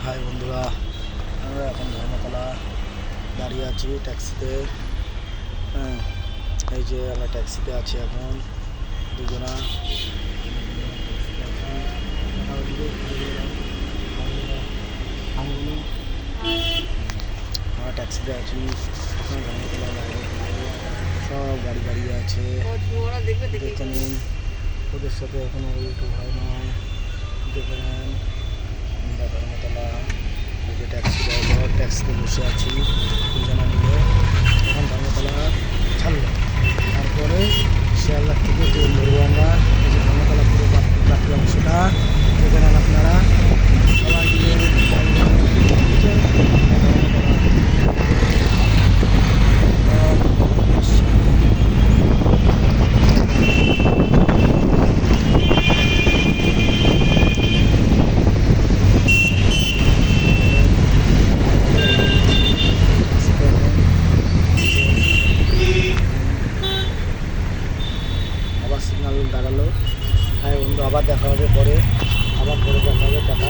High বন্ধুরা, আমরা এখন ধর্মতলা দাঁড়িয়ে আছি ট্যাক্সিতে। হ্যাঁ, এই যে আমরা ট্যাক্সিতে আছি এখন দুজনা। আমরা ট্যাক্সিতে আছি ধর্মতলা বাইরে, সব গাড়ি দাঁড়িয়ে আছে। দেখে নিন, ওদের সাথে এখনো ইউটিউব হয় না। দেখবেন আমরা ধর্মতলা এই যে ট্যাক্সি ড্রাইভার, ট্যাক্সিতে বসে আছি দুজনা মিলে। এখন ধর্মতলা ছাড়লো, তারপরে শিয়ালদাহ থেকে ট্রেন ধরবো আমরা। এই যে ধর্মতলা পুরো বাকি অংশটা দেখে নেন আপনারা সবাই মিলে। আবার সিগন্যাল দাঁড়ালো। হ্যাঁ বন্ধু, আবার দেখা হবে পরে, আবার পরে দেখা হবে। টাটা।